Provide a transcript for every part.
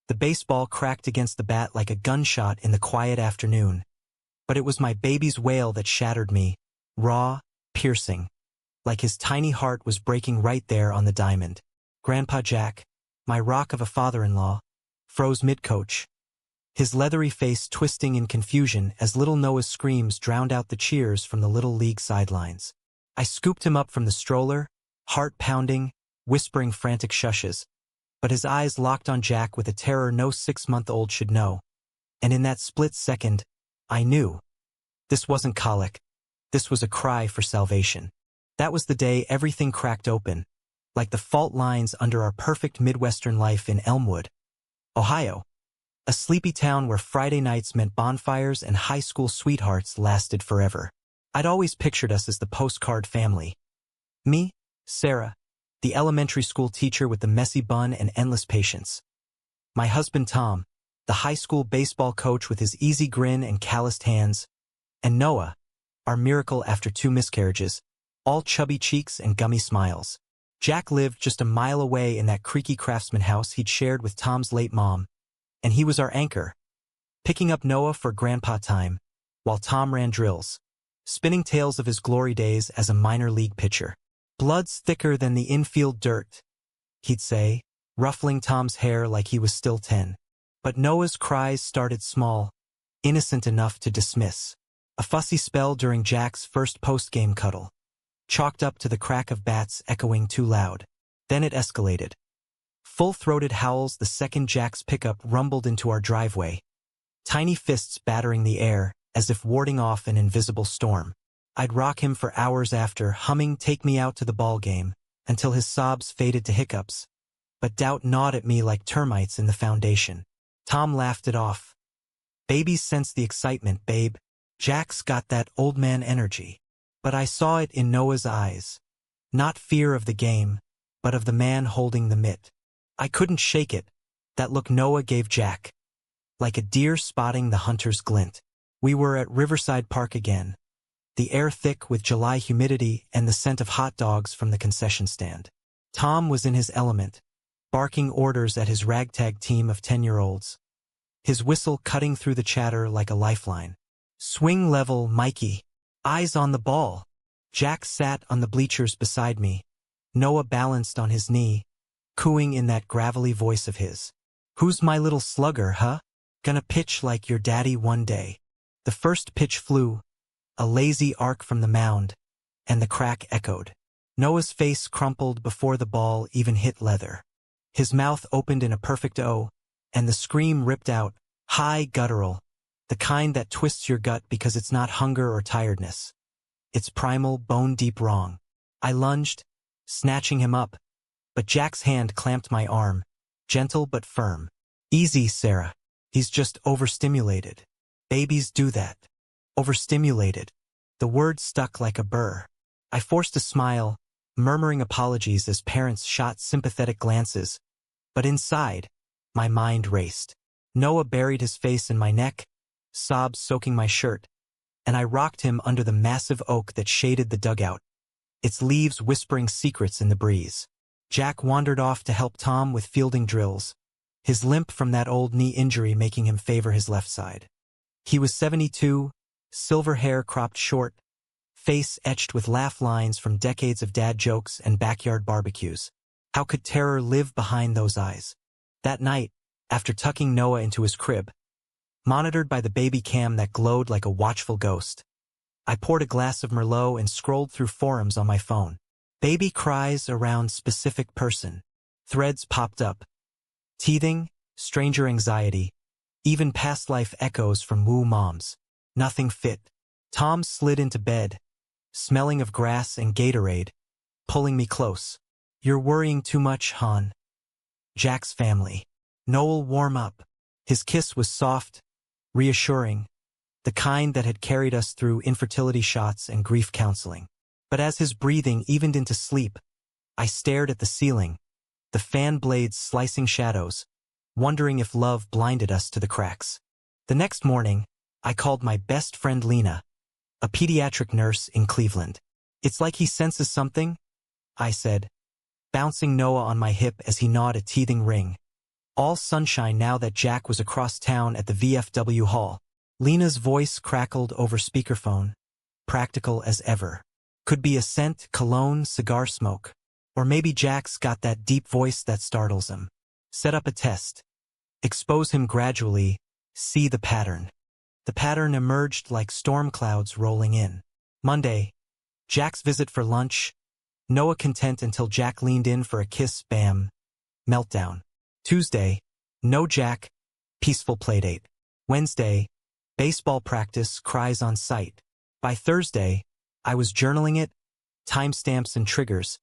The baseball cracked against the bat like a gunshot in the quiet afternoon. But it was my baby's wail that shattered me, raw, piercing, like his tiny heart was breaking right there on the diamond. Grandpa Jack, my rock of a father-in-law, froze mid-coach, his leathery face twisting in confusion as little Noah's screams drowned out the cheers from the Little League sidelines. I scooped him up from the stroller, heart pounding, whispering frantic shushes, but his eyes locked on Jack with a terror no 6-month-old should know. And in that split second, I knew. This wasn't colic. This was a cry for salvation. That was the day everything cracked open, like the fault lines under our perfect Midwestern life in Elmwood, Ohio. A sleepy town where Friday nights meant bonfires and high school sweethearts lasted forever. I'd always pictured us as the postcard family. Me, Sarah, the elementary school teacher with the messy bun and endless patience. My husband Tom, the high school baseball coach with his easy grin and calloused hands. And Noah, our miracle after 2 miscarriages, all chubby cheeks and gummy smiles. Jack lived just a mile away in that creaky craftsman house he'd shared with Tom's late mom, and he was our anchor, picking up Noah for grandpa time, while Tom ran drills, spinning tales of his glory days as a minor league pitcher. "Blood's thicker than the infield dirt," he'd say, ruffling Tom's hair like he was still 10. But Noah's cries started small, innocent enough to dismiss. A fussy spell during Jack's first post-game cuddle, chalked up to the crack of bats echoing too loud. Then it escalated. Full-throated howls the second Jack's pickup rumbled into our driveway, tiny fists battering the air as if warding off an invisible storm. I'd rock him for hours after, humming "Take Me Out to the Ball Game," until his sobs faded to hiccups. But doubt gnawed at me like termites in the foundation. Tom laughed it off. "Babies sense the excitement, babe. Jack's got that old man energy." But I saw it in Noah's eyes. Not fear of the game, but of the man holding the mitt. I couldn't shake it, that look Noah gave Jack. Like a deer spotting the hunter's glint. We were at Riverside Park again, the air thick with July humidity and the scent of hot dogs from the concession stand. Tom was in his element, barking orders at his ragtag team of 10-year-olds, his whistle cutting through the chatter like a lifeline. "Swing level, Mikey. Eyes on the ball." Jack sat on the bleachers beside me, Noah balanced on his knee, cooing in that gravelly voice of his. "Who's my little slugger, huh? Gonna pitch like your daddy one day." The first pitch flew, a lazy arc from the mound, and the crack echoed. Noah's face crumpled before the ball even hit leather. His mouth opened in a perfect O, and the scream ripped out, high guttural, the kind that twists your gut because it's not hunger or tiredness. It's primal, bone-deep wrong. I lunged, snatching him up, but Jack's hand clamped my arm, gentle but firm. "Easy, Sarah. He's just overstimulated. Babies do that. Overstimulated." The word stuck like a burr. I forced a smile, murmuring apologies as parents shot sympathetic glances, but inside, my mind raced. Noah buried his face in my neck, sobs soaking my shirt, and I rocked him under the massive oak that shaded the dugout, its leaves whispering secrets in the breeze. Jack wandered off to help Tom with fielding drills, his limp from that old knee injury making him favor his left side. He was 72, silver hair cropped short, face etched with laugh lines from decades of dad jokes and backyard barbecues. How could terror live behind those eyes? That night, after tucking Noah into his crib, monitored by the baby cam that glowed like a watchful ghost, I poured a glass of Merlot and scrolled through forums on my phone. Baby cries around specific person. Threads popped up. Teething, stranger anxiety, even past life echoes from woo moms. Nothing fit. Tom slid into bed, smelling of grass and Gatorade, pulling me close. "You're worrying too much, hon." Jack's family. "Noel, warm up." His kiss was soft, reassuring, the kind that had carried us through infertility shots and grief counseling. But as his breathing evened into sleep, I stared at the ceiling, the fan blades slicing shadows, wondering if love blinded us to the cracks. The next morning, I called my best friend Lena, a pediatric nurse in Cleveland. "It's like he senses something," I said, bouncing Noah on my hip as he gnawed a teething ring. All sunshine now that Jack was across town at the VFW hall. Lena's voice crackled over speakerphone, practical as ever. Could be a scent, cologne, cigar smoke. Or maybe Jack's got that deep voice that startles him. Set up a test. Expose him gradually, see the pattern. The pattern emerged like storm clouds rolling in. Monday, Jack's visit for lunch. Noah content until Jack leaned in for a kiss, bam. Meltdown. Tuesday, no Jack, peaceful playdate. Wednesday, baseball practice, cries on site. By Thursday, I was journaling it, timestamps and triggers,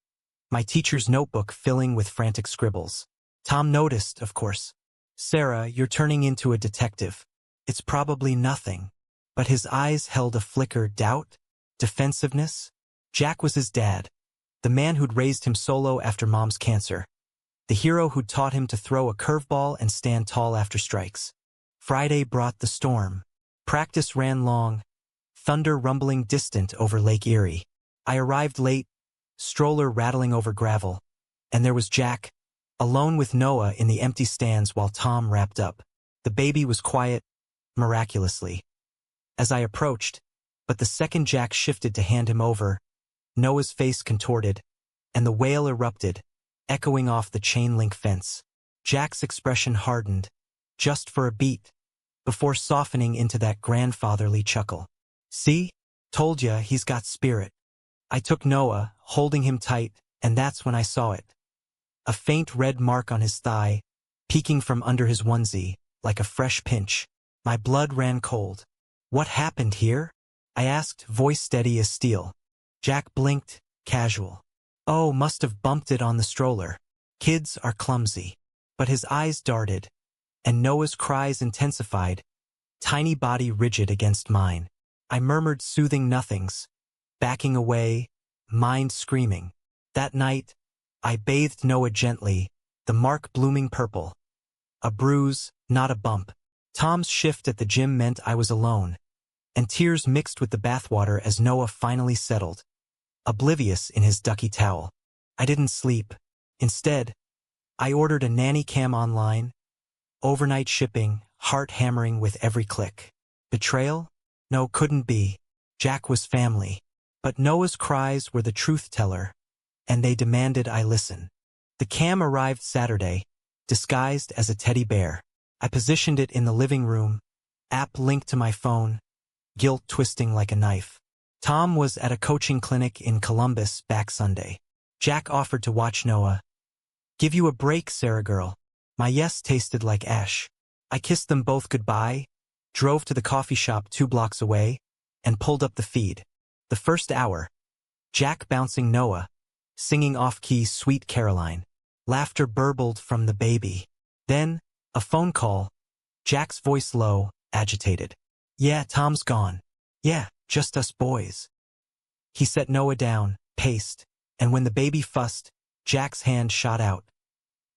my teacher's notebook filling with frantic scribbles. Tom noticed, of course. Sarah, you're turning into a detective. It's probably nothing. But his eyes held a flicker, doubt, defensiveness. Jack was his dad, the man who'd raised him solo after mom's cancer. The hero who'd taught him to throw a curveball and stand tall after strikes. Friday brought the storm. Practice ran long, thunder rumbling distant over Lake Erie. I arrived late, stroller rattling over gravel, and there was Jack, alone with Noah in the empty stands while Tom wrapped up. The baby was quiet, miraculously. As I approached, but the second Jack shifted to hand him over, Noah's face contorted, and the wail erupted, echoing off the chain-link fence. Jack's expression hardened, just for a beat, before softening into that grandfatherly chuckle. See? Told ya, he's got spirit. I took Noah, holding him tight, and that's when I saw it. A faint red mark on his thigh, peeking from under his onesie, like a fresh pinch. My blood ran cold. What happened here? I asked, voice steady as steel. Jack blinked, casual. Oh, must have bumped it on the stroller. Kids are clumsy. But his eyes darted, and Noah's cries intensified, tiny body rigid against mine. I murmured soothing nothings, backing away, mind screaming. That night, I bathed Noah gently, the mark blooming purple. A bruise, not a bump. Tom's shift at the gym meant I was alone, and tears mixed with the bathwater as Noah finally settled, oblivious in his ducky towel. I didn't sleep. Instead, I ordered a nanny cam online, overnight shipping, heart hammering with every click. Betrayal? No, couldn't be. Jack was family. But Noah's cries were the truth teller, and they demanded I listen. The cam arrived Saturday, disguised as a teddy bear. I positioned it in the living room, app linked to my phone, guilt twisting like a knife. Tom was at a coaching clinic in Columbus back Sunday. Jack offered to watch Noah. Give you a break, Sarah girl. My yes tasted like ash. I kissed them both goodbye, drove to the coffee shop 2 blocks away, and pulled up the feed. The first hour, Jack bouncing Noah, singing off-key Sweet Caroline. Laughter burbled from the baby. Then, a phone call, Jack's voice low, agitated. Yeah, Tom's gone. Yeah, just us boys. He set Noah down, paced, and when the baby fussed, Jack's hand shot out.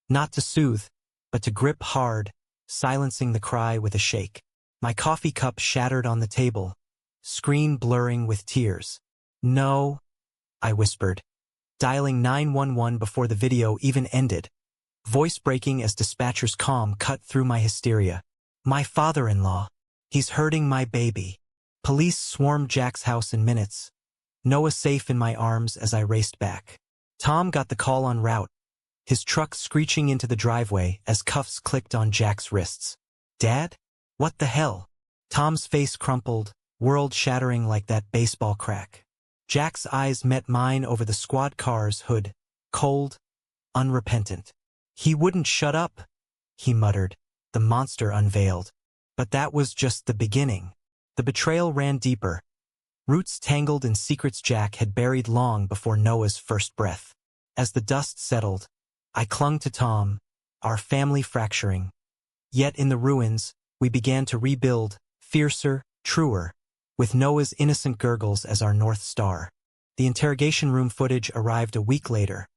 Not to soothe, but to grip hard, silencing the cry with a shake. My coffee cup shattered on the table, screen blurring with tears. No, I whispered, dialing 911 before the video even ended, voice breaking as dispatcher's calm cut through my hysteria. My father-in-law. He's hurting my baby. Police swarmed Jack's house in minutes, Noah safe in my arms as I raced back. Tom got the call en route, his truck screeching into the driveway as cuffs clicked on Jack's wrists. Dad? What the hell? Tom's face crumpled, world shattering like that baseball crack. Jack's eyes met mine over the squad car's hood, cold, unrepentant. He wouldn't shut up, he muttered, the monster unveiled. But that was just the beginning. The betrayal ran deeper, roots tangled in secrets Jack had buried long before Noah's first breath. As the dust settled, I clung to Tom, our family fracturing. Yet in the ruins, we began to rebuild, fiercer, truer, with Noah's innocent gurgles as our North Star. The interrogation room footage arrived a week later,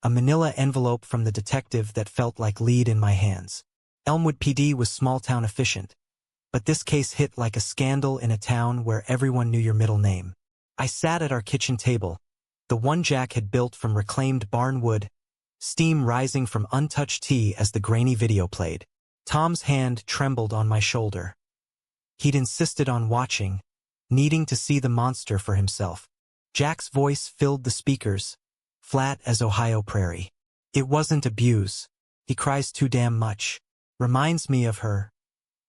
a manila envelope from the detective that felt like lead in my hands. Elmwood PD was small-town efficient, but this case hit like a scandal in a town where everyone knew your middle name. I sat at our kitchen table, the one Jack had built from reclaimed barn wood, steam rising from untouched tea as the grainy video played. Tom's hand trembled on my shoulder. He'd insisted on watching, needing to see the monster for himself. Jack's voice filled the speakers, flat as Ohio prairie. It wasn't abuse. He cries too damn much. Reminds me of her.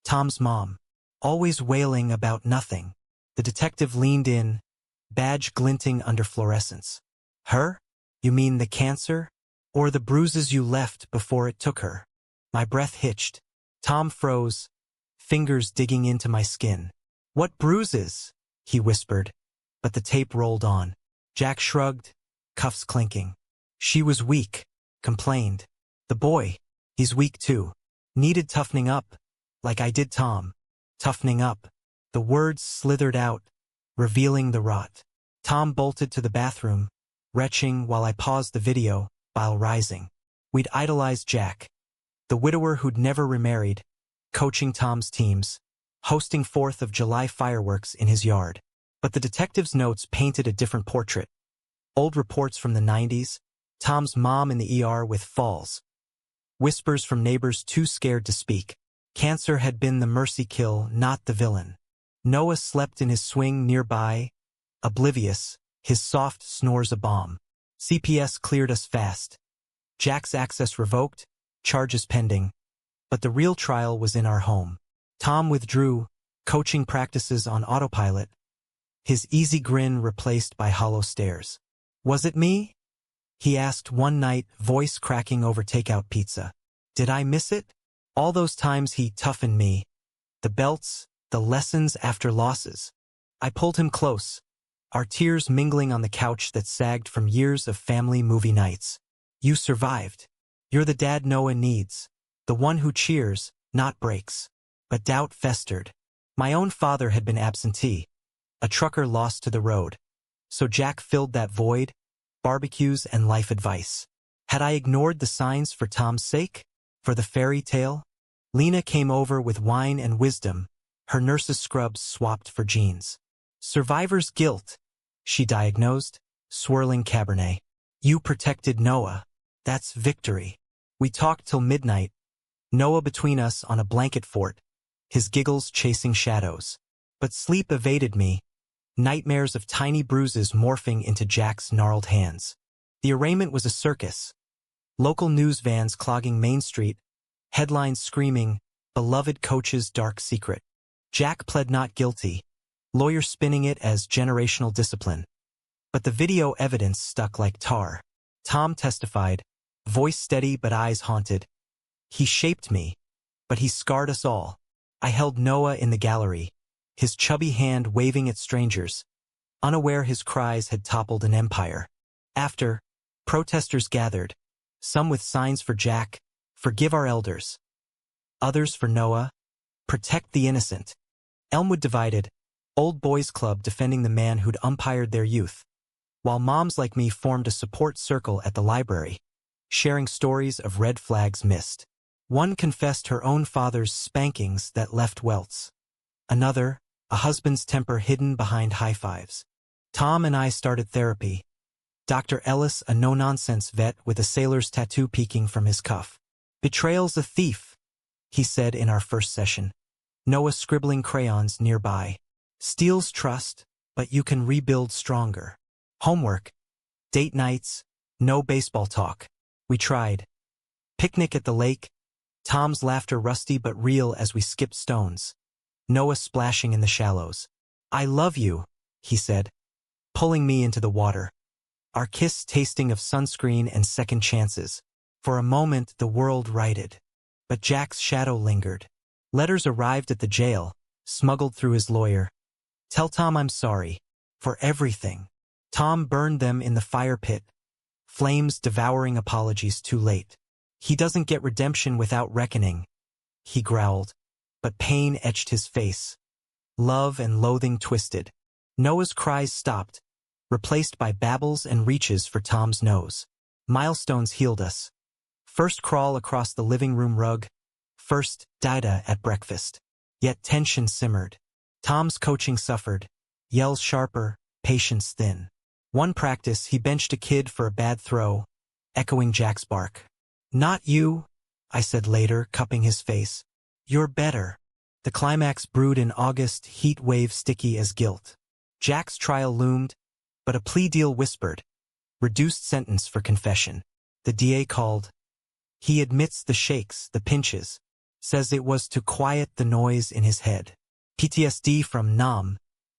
Tom's mom. Always wailing about nothing. The detective leaned in, badge glinting under fluorescence. Her? You mean the cancer? Or the bruises you left before it took her? My breath hitched. Tom froze, fingers digging into my skin. What bruises? He whispered, but the tape rolled on. Jack shrugged, cuffs clinking. She was weak, complained. The boy, he's weak too. Needed toughening up, like I did Tom. Toughening up. The words slithered out, revealing the rot. Tom bolted to the bathroom, retching while I paused the video, bile rising. We'd idolized Jack, the widower who'd never remarried, coaching Tom's teams, hosting 4th of July fireworks in his yard. But the detective's notes painted a different portrait. Old reports from the 90s, Tom's mom in the ER with falls. Whispers from neighbors too scared to speak. Cancer had been the mercy kill, not the villain. Noah slept in his swing nearby, oblivious, his soft snores a bomb. CPS cleared us fast. Jack's access revoked, charges pending. But the real trial was in our home. Tom withdrew, coaching practices on autopilot, his easy grin replaced by hollow stares. Was it me? He asked one night, voice cracking over takeout pizza. Did I miss it? All those times he toughened me. The belts, the lessons after losses. I pulled him close, our tears mingling on the couch that sagged from years of family movie nights. You survived. You're the dad Noah needs. The one who cheers, not breaks. But doubt festered. My own father had been absentee, a trucker lost to the road. So Jack filled that void, barbecues and life advice. Had I ignored the signs for Tom's sake? For the fairy tale? Lena came over with wine and wisdom, her nurse's scrubs swapped for jeans. Survivor's guilt, she diagnosed, swirling Cabernet. You protected Noah. That's victory. We talked till midnight, Noah between us on a blanket fort, his giggles chasing shadows. But sleep evaded me, nightmares of tiny bruises morphing into Jack's gnarled hands. The arraignment was a circus. Local news vans clogging Main Street, headlines screaming, beloved coach's dark secret. Jack pled not guilty, lawyers spinning it as generational discipline. But the video evidence stuck like tar. Tom testified, voice steady but eyes haunted. He shaped me, but he scarred us all. I held Noah in the gallery, his chubby hand waving at strangers, unaware his cries had toppled an empire. After, protesters gathered, some with signs for Jack, forgive our elders. Others for Noah, protect the innocent. Elmwood divided, old boys club defending the man who'd umpired their youth, while moms like me formed a support circle at the library, sharing stories of red flags missed. One confessed her own father's spankings that left welts. Another, a husband's temper hidden behind high fives. Tom and I started therapy. Dr. Ellis, a no-nonsense vet with a sailor's tattoo peeking from his cuff. Betrayal's a thief, he said in our first session. Noah scribbling crayons nearby. Steals trust, but you can rebuild stronger. Homework. Date nights. No baseball talk. We tried. Picnic at the lake. Tom's laughter rusty but real as we skipped stones. Noah splashing in the shallows. I love you, he said, pulling me into the water. Our kiss tasting of sunscreen and second chances. For a moment the world righted. But Jack's shadow lingered. Letters arrived at the jail, smuggled through his lawyer. Tell Tom I'm sorry. For everything. Tom burned them in the fire pit. Flames devouring apologies too late. He doesn't get redemption without reckoning, he growled, but pain etched his face. Love and loathing twisted. Noah's cries stopped, replaced by babbles and reaches for Tom's nose. Milestones healed us. First crawl across the living room rug, first dida at breakfast. Yet tension simmered. Tom's coaching suffered, yells sharper, patience thin. One practice he benched a kid for a bad throw, echoing Jack's bark. Not you, I said later, cupping his face. You're better. The climax brewed in August, heat wave sticky as guilt. Jack's trial loomed, but a plea deal whispered. Reduced sentence for confession. The DA called. He admits the shakes, the pinches. Says it was to quiet the noise in his head. PTSD from Nam.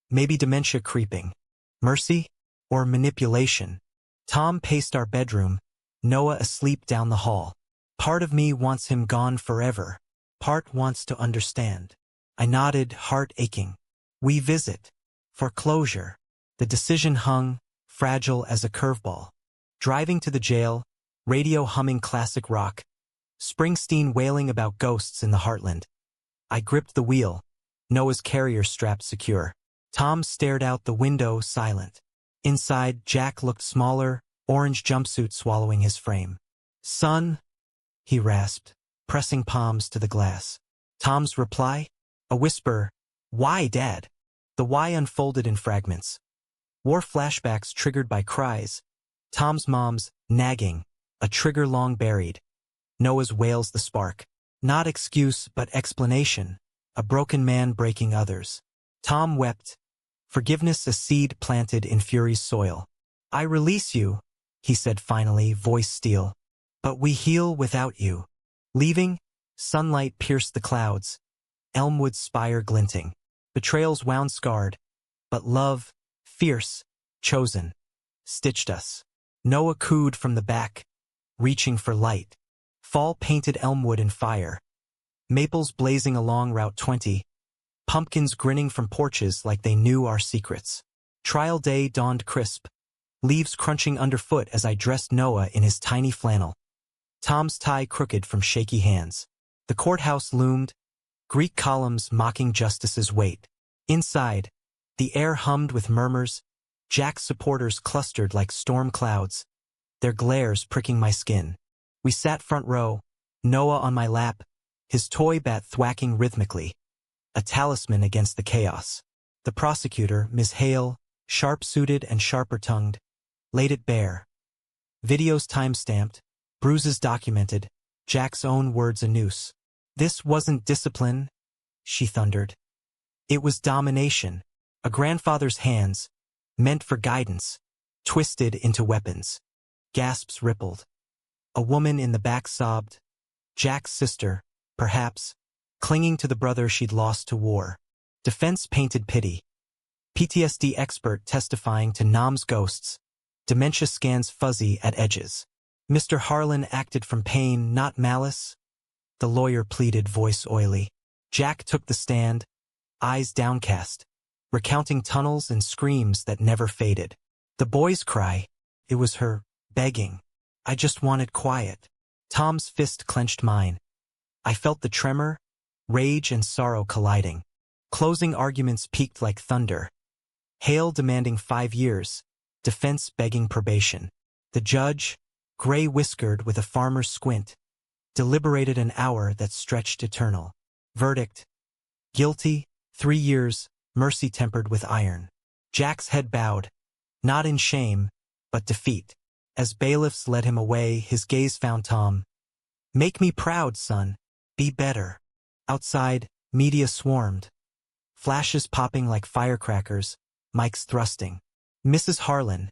Maybe dementia creeping. Mercy? Or manipulation? Tom paced our bedroom, Noah asleep down the hall. Part of me wants him gone forever. Part wants to understand. I nodded, heart aching. We visit. For closure. The decision hung, fragile as a curveball. Driving to the jail, radio humming classic rock, Springsteen wailing about ghosts in the heartland. I gripped the wheel, Noah's carrier strapped secure. Tom stared out the window, silent. Inside, Jack looked smaller, orange jumpsuit swallowing his frame. Son, he rasped, pressing palms to the glass. Tom's reply? A whisper, why, Dad? The why unfolded in fragments. War flashbacks triggered by Cries. Tom's mom's nagging, a trigger long buried. Noah's wails the spark. Not excuse, but explanation. A broken man breaking others. Tom wept. Forgiveness a seed planted in fury's soil. I release you, he said finally, voice steel. But we heal without you. Leaving, sunlight pierced the clouds. Elmwood's spire glinting. Betrayals wound scarred. But love, fierce, chosen, stitched us. Noah cooed from the back, reaching for light. Fall painted Elmwood in fire. Maples blazing along Route 20. Pumpkins grinning from porches like they knew our secrets. Trial day dawned crisp. Leaves crunching underfoot as I dressed Noah in his tiny flannel. Tom's tie crooked from shaky hands. The courthouse loomed, Greek columns mocking justice's weight. Inside, the air hummed with murmurs. Jack's supporters clustered like storm clouds, their glares pricking my skin. We sat front row, Noah on my lap, his toy bat thwacking rhythmically. A talisman against the chaos. The prosecutor, Ms. Hale, sharp-suited and sharper-tongued, laid it bare. Videos time-stamped, bruises documented, Jack's own words a noose. This wasn't discipline, she thundered. It was domination. A grandfather's hands, meant for guidance, twisted into weapons. Gasps rippled. A woman in the back sobbed. Jack's sister, perhaps, clinging to the brother she'd lost to war. Defense painted pity. PTSD expert testifying to Nam's ghosts. Dementia scans fuzzy at edges. Mr. Harlan acted from pain, not malice. The lawyer pleaded, voice oily. Jack took the stand, eyes downcast, recounting tunnels and screams that never faded. The boy's cry, it was her, begging. I just wanted quiet. Tom's fist clenched mine. I felt the tremor, rage and sorrow colliding. Closing arguments peaked like thunder. Hale demanding 5 years, defense begging probation. The judge, gray-whiskered with a farmer's squint, deliberated an hour that stretched eternal. Verdict, guilty, 3 years, mercy tempered with iron. Jack's head bowed, not in shame, but defeat. As bailiffs led him away, his gaze found Tom. Make me proud, son. Be better. Outside, media swarmed. Flashes popping like firecrackers, mics thrusting. Mrs. Harlan.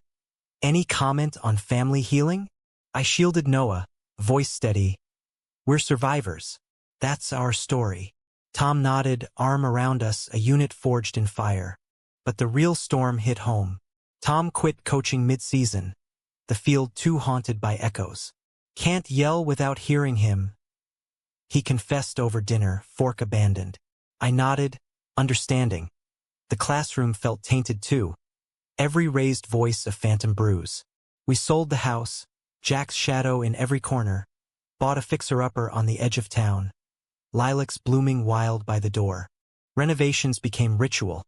Any comment on family healing? I shielded Noah, voice steady. We're survivors. That's our story. Tom nodded, arm around us, a unit forged in fire. But the real storm hit home. Tom quit coaching mid-season. The field too haunted by echoes. Can't yell without hearing him. He confessed over dinner, fork abandoned. I nodded, understanding. The classroom felt tainted too. Every raised voice a phantom bruise. We sold the house, Jack's shadow in every corner. Bought a fixer-upper on the edge of town. Lilacs blooming wild by the door. Renovations became ritual.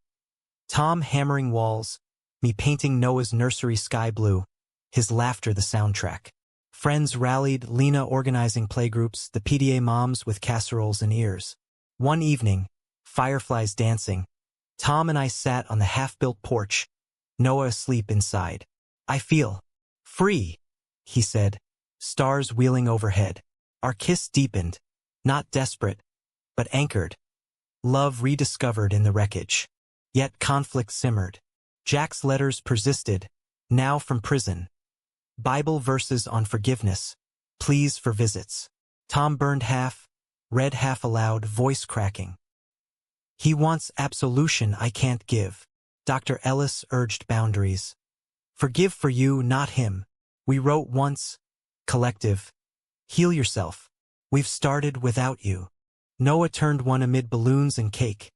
Tom hammering walls, me painting Noah's nursery sky blue, his laughter the soundtrack. Friends rallied, Lena organizing playgroups, the PDA moms with casseroles in ears. One evening, fireflies dancing, Tom and I sat on the half-built porch, Noah asleep inside. I feel free, he said, stars wheeling overhead. Our kiss deepened, not desperate, but anchored. Love rediscovered in the wreckage. Yet conflict simmered. Jack's letters persisted, now from prison. Bible verses on forgiveness, pleas for visits. Tom burned half, read half aloud, voice cracking. He wants absolution I can't give. Dr. Ellis urged boundaries. Forgive for you, not him. We wrote once. Collective. Heal yourself. We've started without you. Noah turned one amid balloons and cake.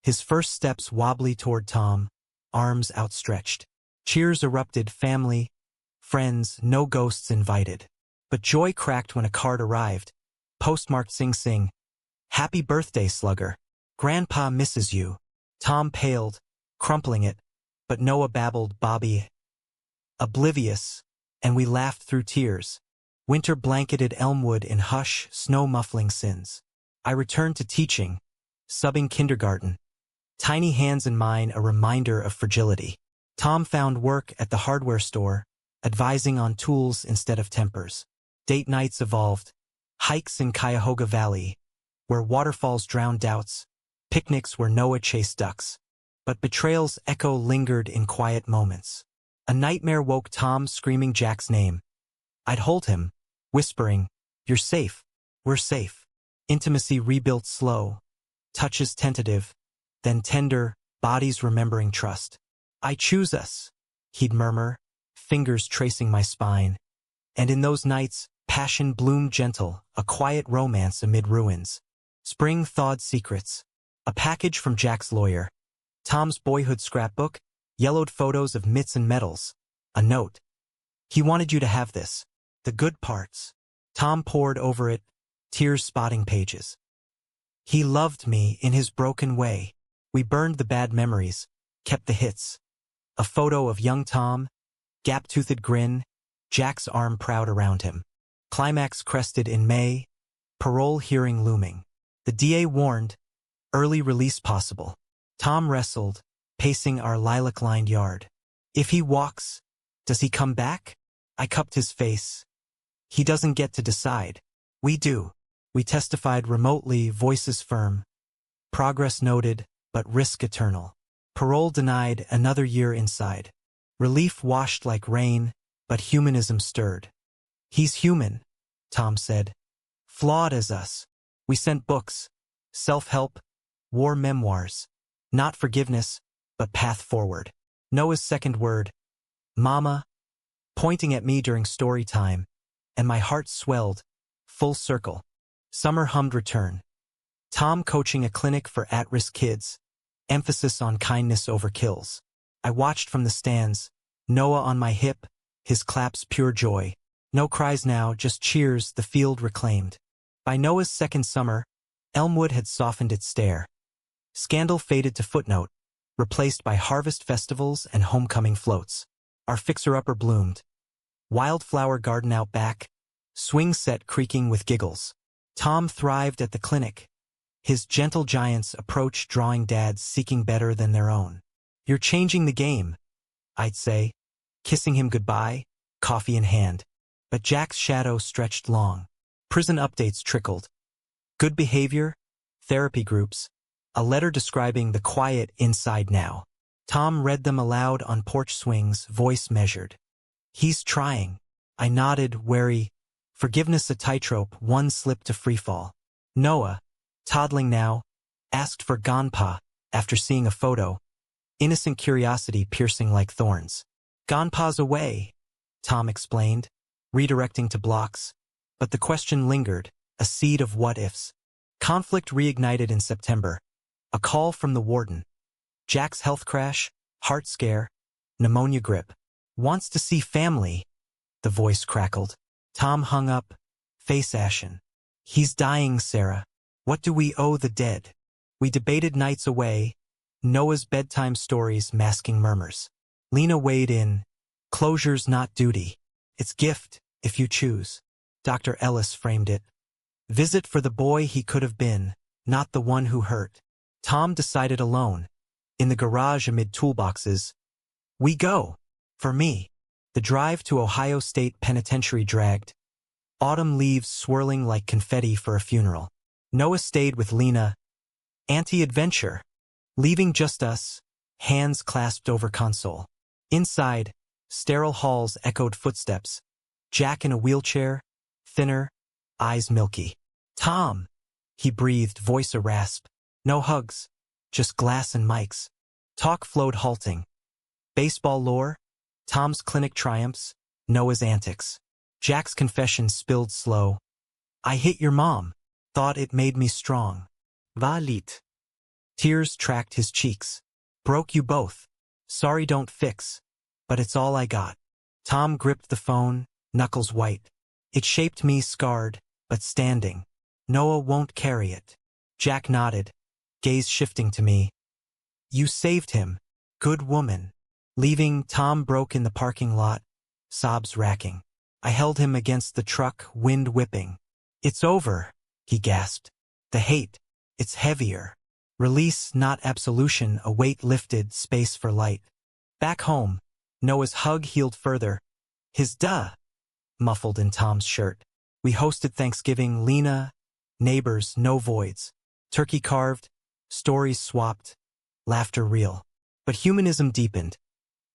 His first steps wobbly toward Tom, arms outstretched. Cheers erupted, family, friends, no ghosts invited. But joy cracked when a card arrived. Postmarked Sing Sing. Happy birthday, slugger. Grandpa misses you. Tom paled, crumpling it, but Noah babbled, Bobby. Oblivious, and we laughed through tears. Winter blanketed Elmwood in hush, snow muffling sins. I returned to teaching, subbing kindergarten. Tiny hands in mine, a reminder of fragility. Tom found work at the hardware store, advising on tools instead of tempers. Date nights evolved. Hikes in Cuyahoga Valley, where waterfalls drowned doubts. Picnics where Noah chased ducks. But betrayal's echo lingered in quiet moments. A nightmare woke Tom screaming Jack's name. I'd hold him, whispering, You're safe. We're safe. Intimacy rebuilt slow. Touches tentative, then tender, bodies remembering trust. I choose us, he'd murmur, fingers tracing my spine. And in those nights, passion bloomed gentle, a quiet romance amid ruins. Spring thawed secrets. A package from Jack's lawyer. Tom's boyhood scrapbook, yellowed photos of mitts and medals. A note. He wanted you to have this. The good parts. Tom pored over it, tears spotting pages. He loved me in his broken way. We burned the bad memories, kept the hits. A photo of young Tom, gap-toothed grin, Jack's arm proud around him. Climax crested in May, parole hearing looming. The DA warned, early release possible. Tom wrestled, pacing our lilac-lined yard. If he walks, does he come back? I cupped his face. He doesn't get to decide. We do. We testified remotely, voices firm. Progress noted, but risk eternal. Parole denied, another year inside. Relief washed like rain, but humanism stirred. He's human, Tom said. Flawed as us. We sent books, self-help, war memoirs. Not forgiveness, but path forward. Noah's second word, Mama, pointing at me during story time, and my heart swelled, full circle. Summer hummed return. Tom coaching a clinic for at-risk kids, emphasis on kindness over kills. I watched from the stands, Noah on my hip, his claps pure joy. No cries now, just cheers, the field reclaimed. By Noah's second summer, Elmwood had softened its stare. Scandal faded to footnote, replaced by harvest festivals and homecoming floats. Our fixer-upper bloomed. Wildflower garden out back, swing set creaking with giggles. Tom thrived at the clinic. His gentle giants approached drawing dads seeking better than their own. You're changing the game, I'd say, kissing him goodbye, coffee in hand. But Jack's shadow stretched long. Prison updates trickled. Good behavior, therapy groups, a letter describing the quiet inside now. Tom read them aloud on porch swings, voice measured. He's trying. I nodded, wary. Forgiveness a tightrope, one slip to freefall. Noah, toddling now, asked for Gonpa after seeing a photo. Innocent curiosity piercing like thorns. Gonpa's away, Tom explained, redirecting to blocks. But the question lingered, a seed of what-ifs. Conflict reignited in September. A call from the warden. Jack's health crash, heart scare, pneumonia grip. Wants to see family, the voice crackled. Tom hung up, face ashen. He's dying, Sarah. What do we owe the dead? We debated nights away, Noah's bedtime stories masking murmurs. Lena weighed in. Closure's not duty. It's gift, if you choose. Dr. Ellis framed it. Visit for the boy he could have been, not the one who hurt. Tom decided alone. In the garage amid toolboxes. We go. For me. The drive to Ohio State Penitentiary dragged. autumn leaves swirling like confetti for a funeral. Noah stayed with Lena, anti-adventure, leaving just us, hands clasped over console. Inside, sterile halls echoed footsteps. Jack in a wheelchair, thinner, eyes milky. Tom, he breathed, voice a rasp. No hugs, just glass and mics. Talk flowed halting. Baseball lore, Tom's clinic triumphs, Noah's antics. Jack's confession spilled slow. I hit your mom. Thought it made me strong. Va lit. Tears tracked his cheeks. Broke you both. Sorry don't fix. But it's all I got. Tom gripped the phone, knuckles white. It shaped me scarred, but standing. Noah won't carry it. Jack nodded, gaze shifting to me. You saved him. Good woman. Leaving, Tom broke in the parking lot, sobs racking. I held him against the truck, wind whipping. It's over, he gasped. The hate, it's heavier. Release, not absolution, a weight lifted, space for light. Back home, Noah's hug healed further. His duh, muffled in Tom's shirt. We hosted Thanksgiving, Lena, neighbors, no voids. Turkey carved, stories swapped, laughter real. But humanism deepened.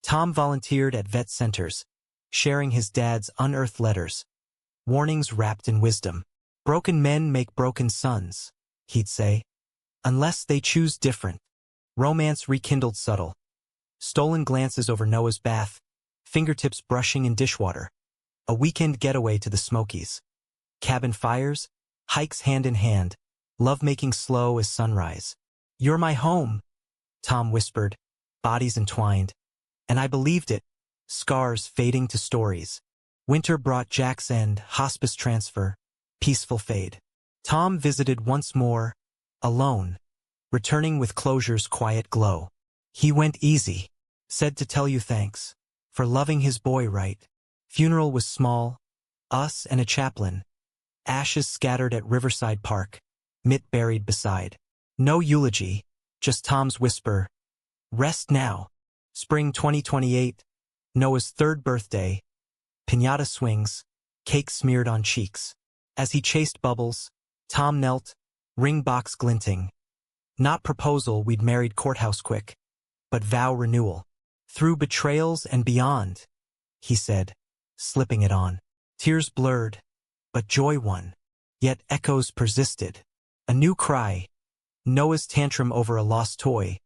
Tom volunteered at vet centers, sharing his dad's unearthed letters. Warnings wrapped in wisdom. Broken men make broken sons, he'd say. Unless they choose different. Romance rekindled subtle. Stolen glances over Noah's bath, fingertips brushing in dishwater. A weekend getaway to the Smokies. Cabin fires, hikes hand in hand, love-making slow as sunrise. You're my home, Tom whispered, bodies entwined. And I believed it, scars fading to stories. Winter brought Jack's end, hospice transfer, peaceful fade. Tom visited once more, alone, returning with closure's quiet glow. He went easy, said to tell you thanks, for loving his boy right. Funeral was small, us and a chaplain. Ashes scattered at Riverside Park, Mitt buried beside. No eulogy, just Tom's whisper. Rest now. Spring 2028, Noah's third birthday. Piñata swings, cake smeared on cheeks. As he chased bubbles, Tom knelt, ring box glinting. Not proposal, we'd married courthouse quick, but vow renewal. Through betrayals and beyond, he said, slipping it on. Tears blurred, but joy won. Yet echoes persisted. A new cry, Noah's tantrum over a lost toy,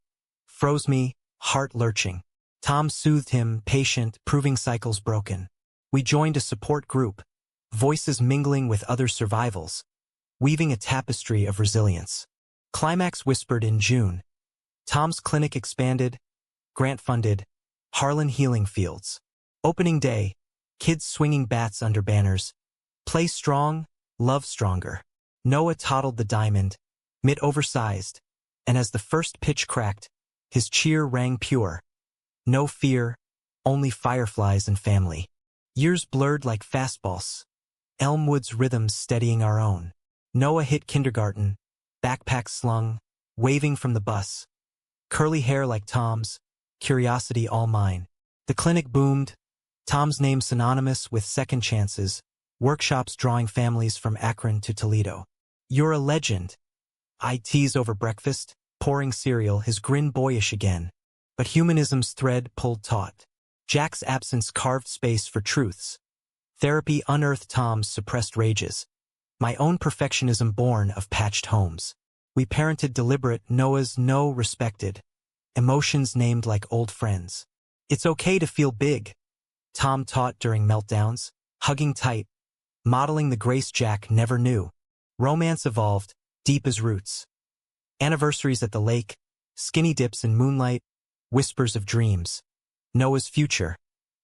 froze me, heart lurching. Tom soothed him, patient, proving cycles broken. We joined a support group, voices mingling with other survivals, weaving a tapestry of resilience. Climax whispered in June. Tom's clinic expanded, grant-funded, Harlan Healing Fields. Opening day, kids swinging bats under banners. Play strong, love stronger. Noah toddled the diamond, Mitt oversized, and as the first pitch cracked, his cheer rang pure. No fear, only fireflies and family. Years blurred like fastballs. Elmwood's rhythms steadying our own. Noah hit kindergarten, backpack slung, waving from the bus. Curly hair like Tom's, curiosity all mine. The clinic boomed, Tom's name synonymous with second chances, workshops drawing families from Akron to Toledo. You're a legend. I tease over breakfast, pouring cereal, his grin boyish again. But humanism's thread pulled taut. Jack's absence carved space for truths. Therapy unearthed Tom's suppressed rages. My own perfectionism born of patched homes. We parented deliberate, Noah's no respected. Emotions named like old friends. It's okay to feel big, Tom taught during meltdowns, hugging tight, modeling the grace Jack never knew. Romance evolved, deep as roots. Anniversaries at the lake, skinny dips in moonlight, whispers of dreams. Noah's future,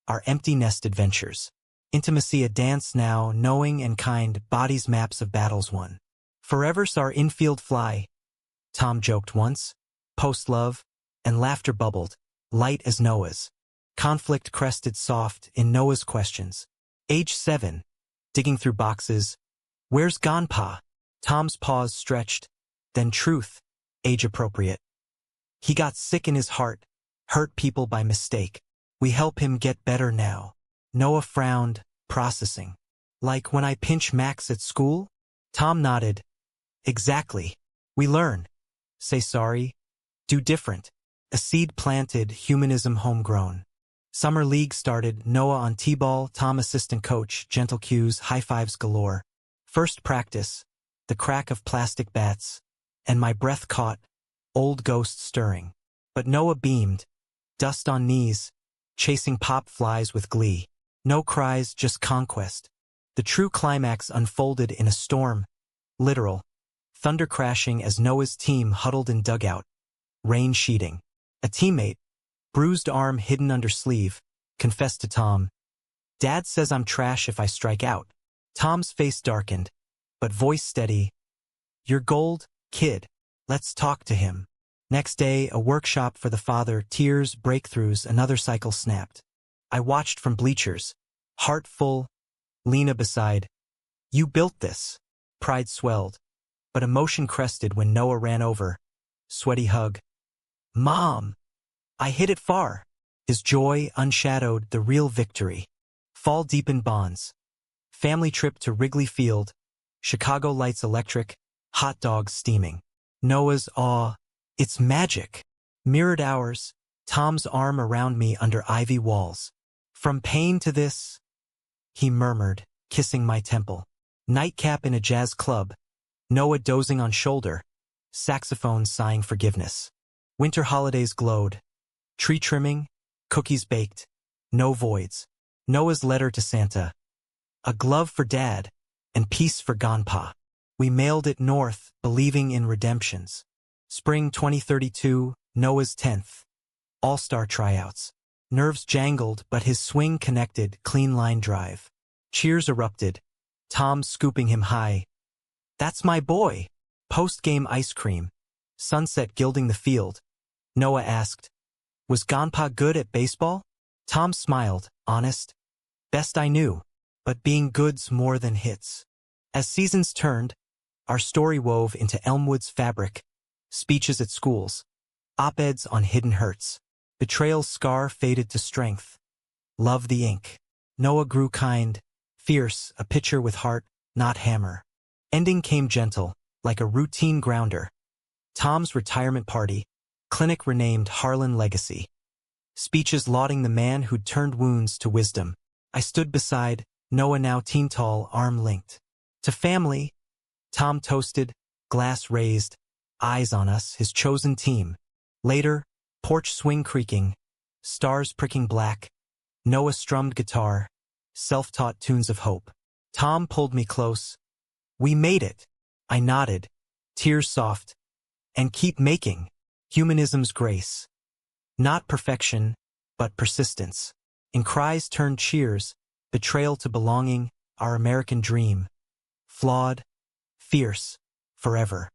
our empty nest adventures. Intimacy a dance now, knowing and kind, bodies maps of battles won. Forever's our infield fly, Tom joked once. Post-love, and laughter bubbled, light as Noah's. Conflict crested soft in Noah's questions. Age 7, digging through boxes. Where's Gonpa? Tom's paws stretched. Then truth, age appropriate. He got sick in his heart, hurt people by mistake. We help him get better now. Noah frowned, processing. Like when I pinch Max at school? Tom nodded. Exactly. We learn. Say sorry. Do different. A seed planted, humanism homegrown. Summer league started, Noah on t-ball, Tom assistant coach, gentle cues, high fives galore. First practice, the crack of plastic bats, and my breath caught, old ghost stirring. But Noah beamed, dust on knees, chasing pop flies with glee. No cries, just conquest. The true climax unfolded in a storm, literal. Thunder crashing as Noah's team huddled in dugout. Rain sheeting. A teammate, bruised arm hidden under sleeve, confessed to Tom. Dad says I'm trash if I strike out. Tom's face darkened, but voice steady. You're gold, kid. Let's talk to him. Next day, a workshop for the father, tears, breakthroughs, another cycle snapped. I watched from bleachers, heart full, Lena beside. You built this. Pride swelled, but emotion crested when Noah ran over. Sweaty hug. Mom! I hit it far. His joy unshadowed the real victory. Fall deepened bonds. Family trip to Wrigley Field. Chicago lights electric. Hot dogs steaming. Noah's awe. It's magic. Mirrored ours. Tom's arm around me under ivy walls. From pain to this, he murmured, kissing my temple. Nightcap in a jazz club. Noah dozing on shoulder. Saxophone sighing forgiveness. Winter holidays glowed. Tree trimming, cookies baked, no voids. Noah's letter to Santa. A glove for Dad, and peace for Grandpa. We mailed it north, believing in redemptions. Spring 2032, Noah's 10th. All-star tryouts. Nerves jangled, but his swing connected, clean line drive. Cheers erupted. Tom scooping him high. That's my boy. Post-game ice cream. Sunset gilding the field. Noah asked, was Grandpa good at baseball? Tom smiled, honest. Best I knew, but being good's more than hits. As seasons turned, our story wove into Elmwood's fabric. Speeches at schools. Op-eds on hidden hurts. Betrayal's scar faded to strength. Love the ink. Noah grew kind, fierce, a pitcher with heart, not hammer. Ending came gentle, like a routine grounder. Tom's retirement party. Clinic renamed Harlan Legacy. Speeches lauding the man who'd turned wounds to wisdom. I stood beside, Noah now teen tall, arm linked. To family, Tom toasted, glass raised, eyes on us, his chosen team. Later, porch swing creaking, stars pricking black. Noah strummed guitar, self-taught tunes of hope. Tom pulled me close. We made it. I nodded, tears soft. And keep making. Humanism's grace. Not perfection, but persistence. In cries turned cheers, betrayal to belonging, our American dream. Flawed, fierce, forever.